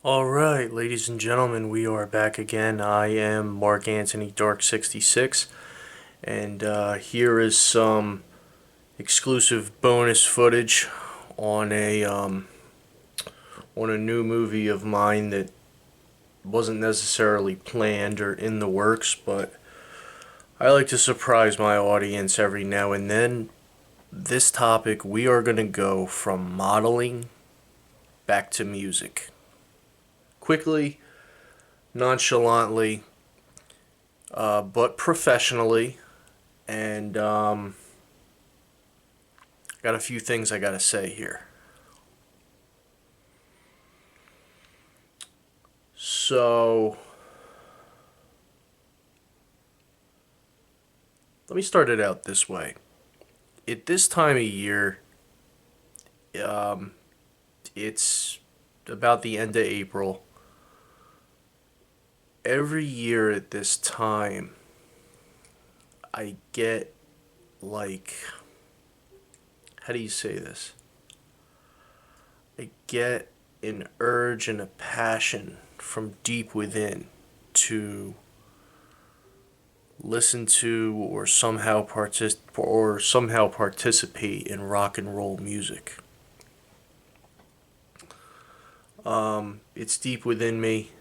Alright, ladies and gentlemen, we are back again. I am Mark Anthony Dark 66, and here is some exclusive bonus footage on a new movie of mine that wasn't necessarily planned or in the works, but I like to surprise my audience every now and then. This topic, we are going to go from modeling back to music. Quickly, nonchalantly, but professionally, and got a few things I gotta say here. So, let me start it out this way. At this time of year, um, it's about the end of April. Every year at this time, I get like, how do you say this? I get an urge and a passion from deep within to listen to or somehow participate in rock and roll music. It's deep within me.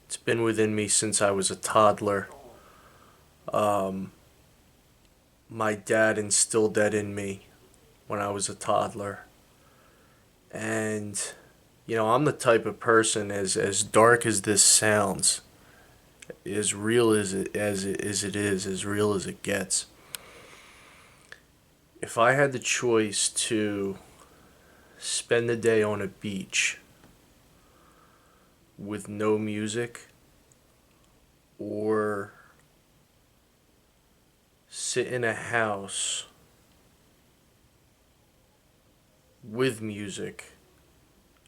It's been within me since I was a toddler. Um, my dad instilled that in me when I was a toddler. And I'm the type of person, as dark as this sounds, as real as real as it gets. If I had the choice to spend the day on a beach with no music or sit in a house with music,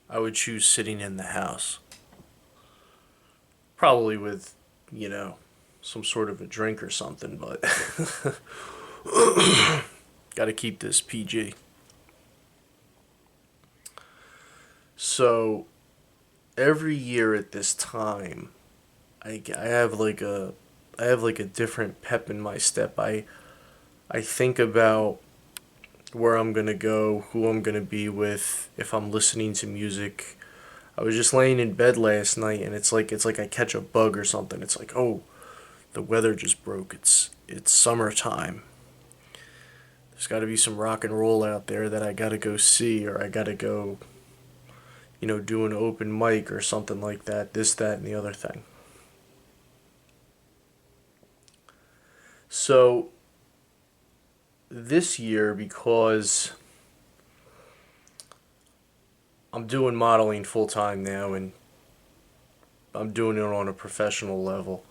I would choose sitting in the house. Probably with, some sort of a drink or something, but gotta keep this PG. So, every year at this time, I have like a different pep in my step. I think about where I'm gonna go, who I'm gonna be with, if I'm listening to music. I was just laying in bed last night, and it's like I catch a bug or something. It's like, oh, the weather just broke. It's summertime. There's got to be some rock and roll out there that I gotta go see, or I gotta go, do an open mic or something like that. This, that, and the other thing. So this year, because I'm doing modeling full time now, and I'm doing it on a professional level.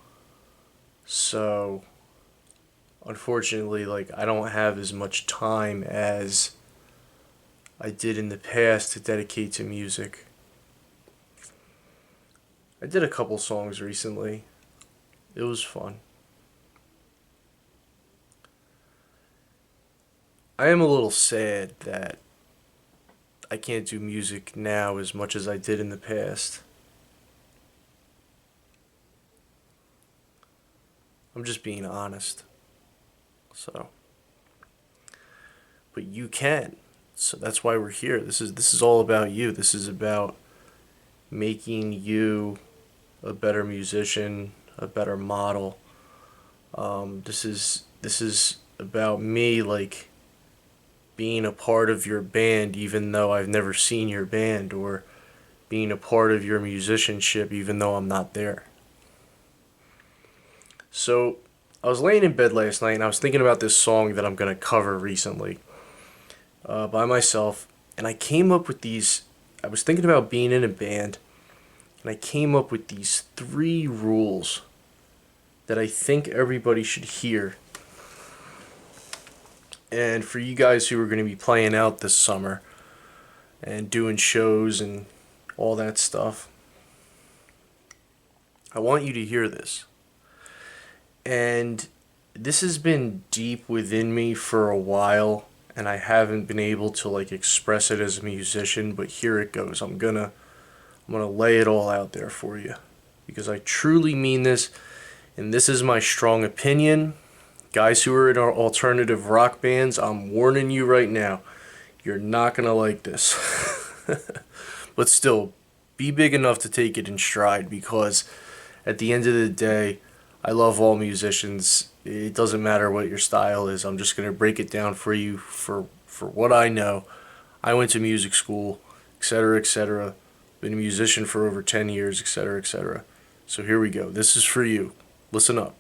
So, unfortunately, like, I don't have as much time as I did in the past to dedicate to music. I did a couple songs recently. It was fun. I am a little sad that I can't do music now as much as I did in the past. I'm just being honest. So, but you can. So that's why we're here. This is all about you. This is about making you a better musician, a better model. This is about me, like, being a part of your band even though I've never seen your band, or being a part of your musicianship even though I'm not there. So, I was laying in bed last night and I was thinking about this song that I'm going to cover recently, by myself, and I came up with these. I was thinking about being in a band, and I came up with these three rules that I think everybody should hear. And for you guys who are going to be playing out this summer and doing shows and all that stuff, I want you to hear this. And this has been deep within me for a while, and I haven't been able to, like, express it as a musician, but here it goes. I'm going to lay it all out there for you because I truly mean this, and this is my strong opinion. Guys who are in our alternative rock bands, I'm warning you right now, you're not going to like this. But still, be big enough to take it in stride because at the end of the day, I love all musicians. It doesn't matter what your style is. I'm just going to break it down for you for what I know. I went to music school, etc., etc. Been a musician for over 10 years, etc., etc. So here we go. This is for you. Listen up.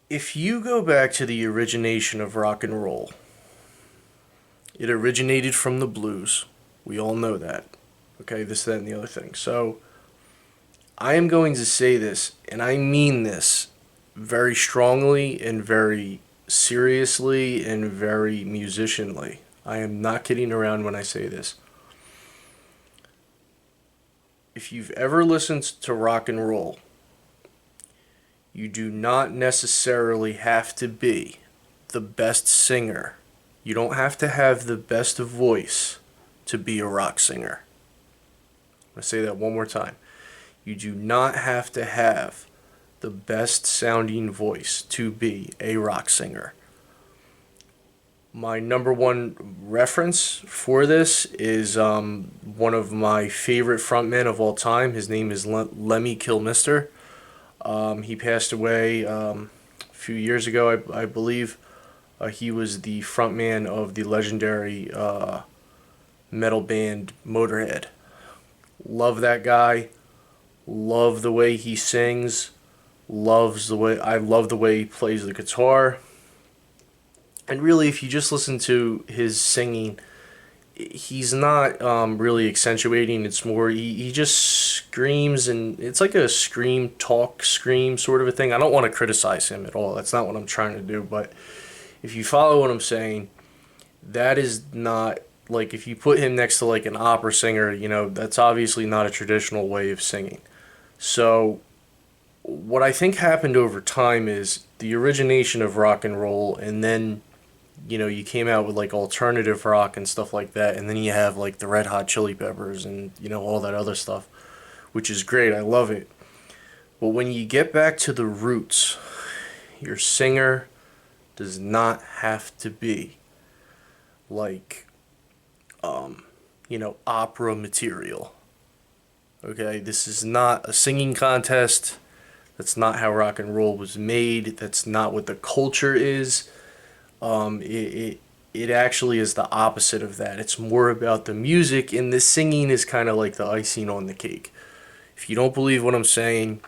If you go back to the origination of rock and roll, it originated from the blues. We all know that. Okay, this, that, and the other thing. So, I am going to say this, and I mean this very strongly and very seriously and very musicianly. I am not kidding around when I say this. If you've ever listened to rock and roll, you do not necessarily have to be the best singer. You don't have to have the best voice to be a rock singer. I'm going to say that one more time. You do not have to have the best sounding voice to be a rock singer. My number one reference for this is one of my favorite frontmen of all time. His name is Lemmy Kilmister. He passed away a few years ago, I believe. He was the frontman of the legendary metal band Motorhead. Love that guy. Love the way he sings. I love the way he plays the guitar. And really, if you just listen to his singing, he's not really accentuating. It's more, he just screams, and it's like a scream, talk, scream sort of a thing. I don't want to criticize him at all. That's not what I'm trying to do. But if you follow what I'm saying, that is not, like, if you put him next to like an opera singer, that's obviously not a traditional way of singing. So what I think happened over time is the origination of rock and roll, and then you came out with like alternative rock and stuff like that, and then you have like the Red Hot Chili Peppers and all that other stuff, which is great. I love it. But when you get back to the roots, your singer does not have to be like opera material. Okay, this is not a singing contest. That's not how rock and roll was made. That's not what the culture is. It actually is the opposite of that. It's more about the music, and the singing is kind of like the icing on the cake. If you don't believe what I'm saying,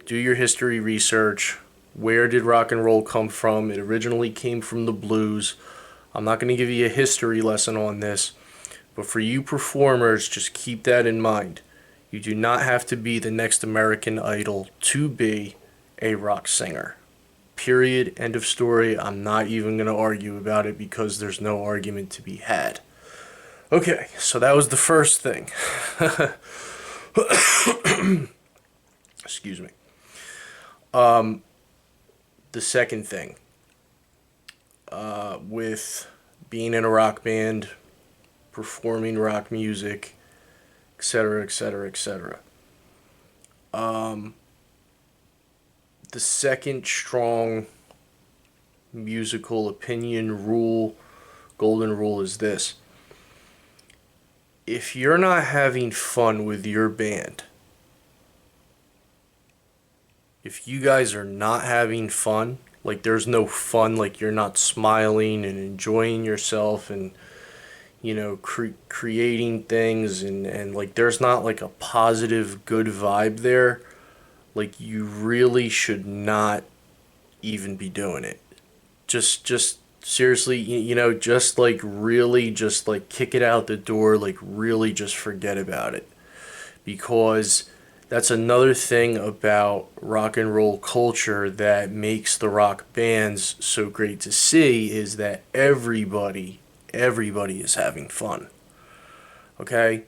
do your history research. Where did rock and roll come from? It originally came from the blues. I'm not going to give you a history lesson on this, but for you performers, just keep that in mind. You do not have to be the next American Idol to be a rock singer. Period. End of story. I'm not even going to argue about it because there's no argument to be had. Okay, so that was the first thing. Excuse me. The second thing, with being in a rock band, performing rock music, etc., etc., etc. The second strong musical opinion rule, golden rule, is this. If you're not having fun with your band, if you guys are not having fun, like there's no fun, like you're not smiling and enjoying yourself and creating things, and like there's not like a positive good vibe there, like you really should not even be doing it. Just seriously, just like really just like kick it out the door, like really just forget about it. Because that's another thing about rock and roll culture that makes the rock bands so great to see, is that everybody is having fun. Okay?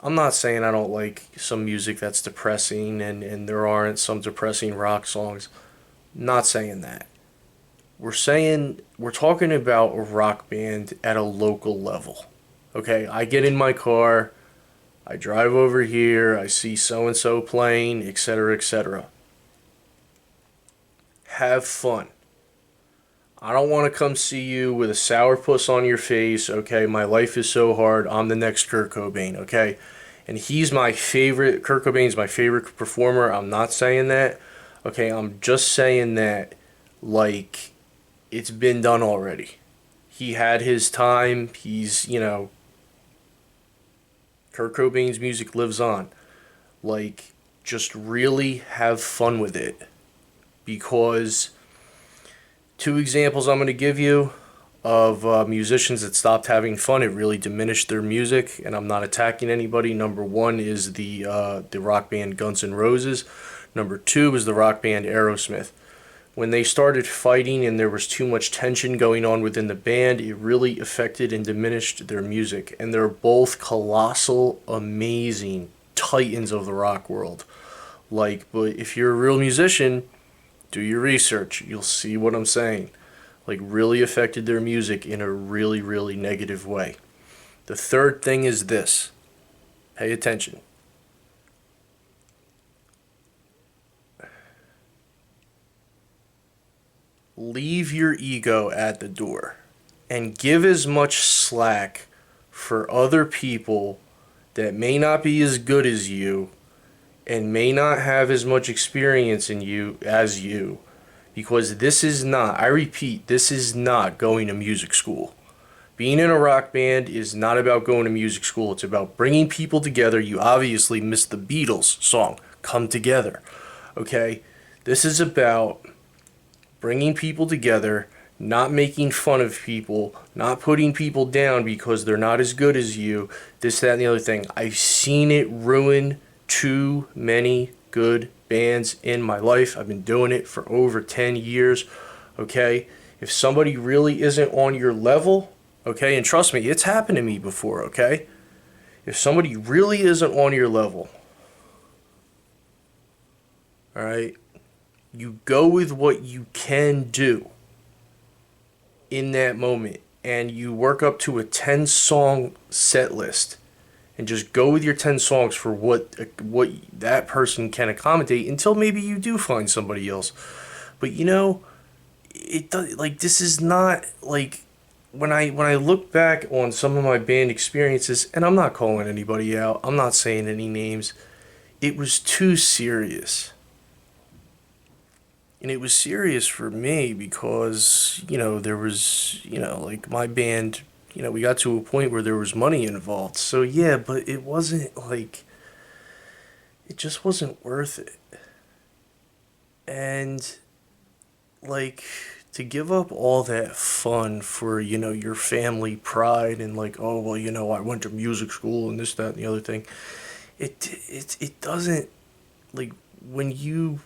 I'm not saying I don't like some music that's depressing and there aren't some depressing rock songs. Not saying that. We're talking about a rock band at a local level. Okay, I get in my car, I drive over here, I see so and so playing, etc., etc. Have fun. I don't want to come see you with a sourpuss on your face, okay? My life is so hard. I'm the next Kurt Cobain, okay? And he's my favorite. Kurt Cobain's my favorite performer. I'm not saying that, okay? I'm just saying that, like, it's been done already. He had his time. Kurt Cobain's music lives on. Like, just really have fun with it. Because two examples I'm going to give you of musicians that stopped having fun. It really diminished their music, and I'm not attacking anybody. Number one is the rock band Guns N' Roses. Number two is the rock band Aerosmith. When they started fighting and there was too much tension going on within the band, it really affected and diminished their music. And they're both colossal, amazing titans of the rock world. Like, but if you're a real musician, do your research. You'll see what I'm saying. Like, really affected their music in a really, really negative way. The third thing is this. Pay attention. Leave your ego at the door and give as much slack for other people that may not be as good as you and may not have as much experience in you as you, because this is not, I repeat, this is not going to music school. Being in a rock band is not about going to music school. It's about bringing people together. You obviously missed the Beatles song, Come Together. Okay? This is about bringing people together, not making fun of people, not putting people down because they're not as good as you, this, that, and the other thing. I've seen it ruin too many good bands in my life. I've been doing it for over 10 years, okay? If somebody really isn't on your level, okay, and trust me, it's happened to me before, okay? If somebody really isn't on your level, all right, you go with what you can do in that moment, and you work up to a 10-song set list and just go with your 10 songs for what that person can accommodate until maybe you do find somebody else. But it does, like, this is not like when I look back on some of my band experiences, and I'm not calling anybody out, I'm not saying any names, it was too serious. And it was serious for me because, there was, like my band, we got to a point where there was money involved. So yeah, but it wasn't like, it just wasn't worth it. And like, to give up all that fun for, your family pride and like, oh, well, I went to music school and this, that, and the other thing. It doesn't, like, when you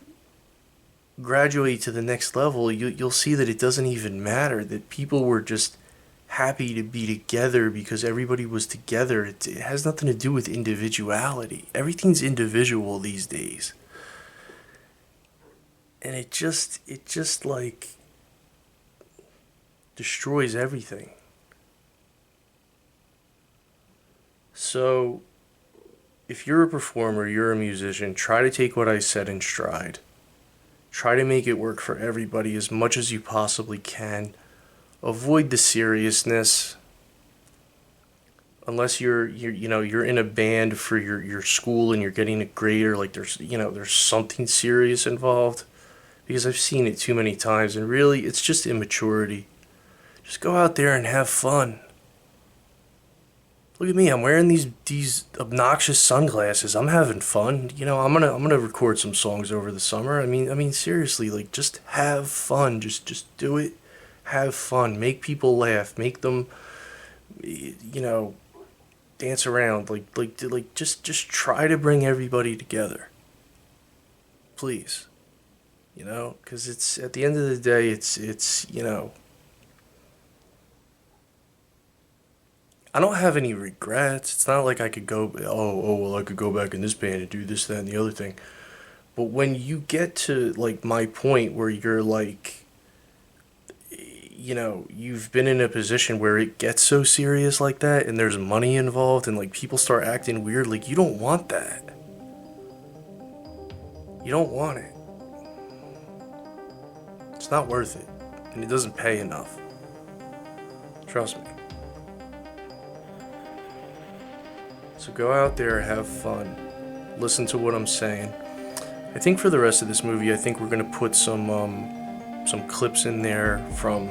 graduate to the next level, you'll see that it doesn't even matter, that people were just happy to be together because everybody was together. It has nothing to do with individuality. Everything's individual these days. And it just like destroys everything. So if you're a performer, you're a musician, try to take what I said in stride. Try to make it work for everybody as much as you possibly can. Avoid the seriousness. Unless you're in a band for your school and you're getting a grade, or like there's something serious involved. Because I've seen it too many times, and really it's just immaturity. Just go out there and have fun. Look at me, I'm wearing these obnoxious sunglasses. I'm having fun. I'm gonna record some songs over the summer. I mean seriously, like, just have fun. Just do it. Have fun. Make people laugh. Make them dance around. Like just try to bring everybody together. Please. Cuz it's at the end of the day, it's I don't have any regrets. It's not like I could go, well, I could go back in this band and do this, that, and the other thing. But when you get to, like, my point where you're like, you've been in a position where it gets so serious like that and there's money involved and like people start acting weird, like you don't want that. You don't want it. It's not worth it. And it doesn't pay enough. Trust me. So go out there, have fun. Listen to what I'm saying. I think for the rest of this movie, I think we're gonna put some clips in there from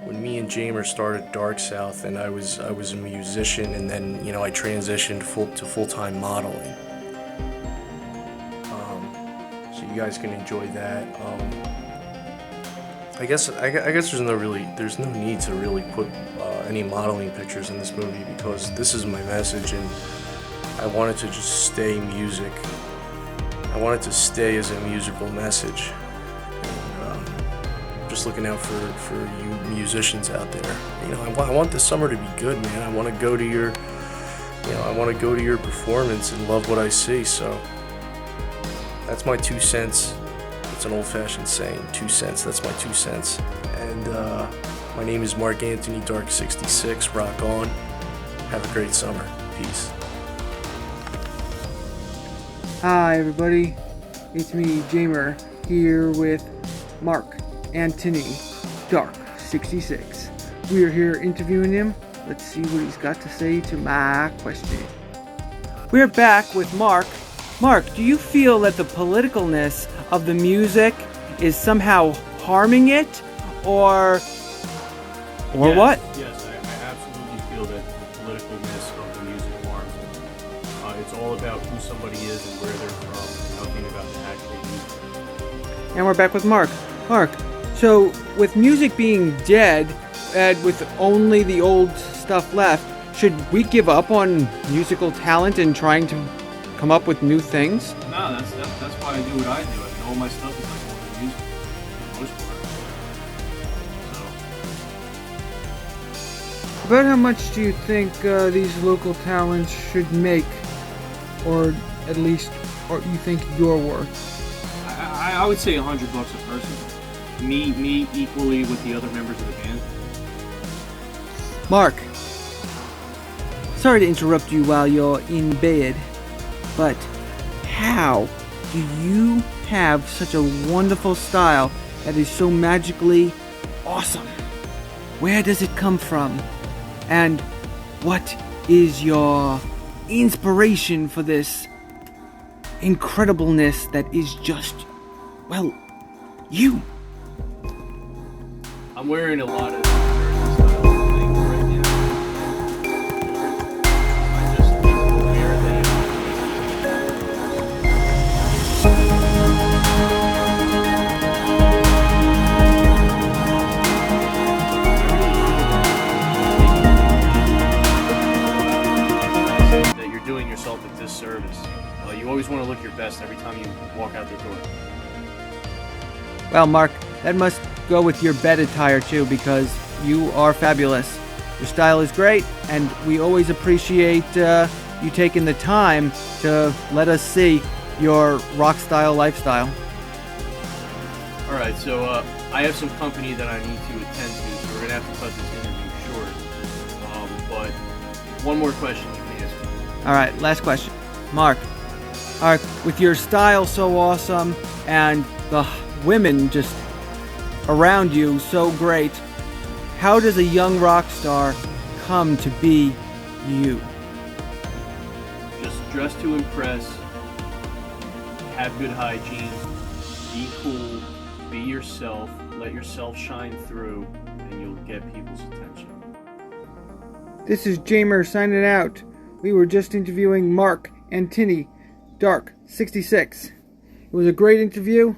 when me and Jamer started Dark South, and I was a musician, and then I transitioned to full-time modeling. So you guys can enjoy that. I guess there's no need to really put any modeling pictures in this movie because this is my message, and I wanted to just stay music. I want it to stay as a musical message. Just looking out for you musicians out there. I want this summer to be good, man. I want to go to your performance and love what I see. So that's my 2 cents. It's an old-fashioned saying, 2 cents. That's my 2 cents. And my name is Marq Anthony Dark 66. Rock on. Have a great summer. Peace. Hi everybody, it's me, Jamer, here with Marq Anthony Dark 66. We are here interviewing him. Let's see what he's got to say to my question. We're back with Marq. Marq, do you feel that the politicalness of the music is somehow harming it, or yes, what? Yes, I absolutely feel that the politicalness of the music harms it. It's all about who somebody is and where they're from, nothing about the actual music. And we're back with Marq. Marq, so with music being dead, and with only the old stuff left, should we give up on musical talent and trying to come up with new things? No, that's why I do what I do. I mean, all my stuff is like older music, for the most part. So. About how much do you think these local talents should make, or at least, or you think you're worth? I would say $100 a person. Me equally with the other members of the band. Marq, sorry to interrupt you while you're in bed, but how do you have such a wonderful style that is so magically awesome? Where does it come from? And what is your inspiration for this incredibleness that is just, well, you? I'm wearing a lot of Jersey style things right now. I just wear them. That you're doing yourself a disservice. You always want to look your best every time you walk out the door. Well, Marq, that must go with your bed attire too, because you are fabulous. Your style is great, and we always appreciate you taking the time to let us see your rock style lifestyle. All right, so I have some company that I need to attend to, so we're gonna have to cut this interview short. But one more question you can ask me. All right, last question. Marq, with your style so awesome and the women just around you so great, how does a young rock star come to be you? Just dress to impress, have good hygiene, be cool, be yourself, let yourself shine through, and you'll get people's attention. This is Jamer signing out. We were just interviewing Marq Anthony Dark 66. It was a great interview.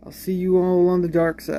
I'll see you all on the dark side.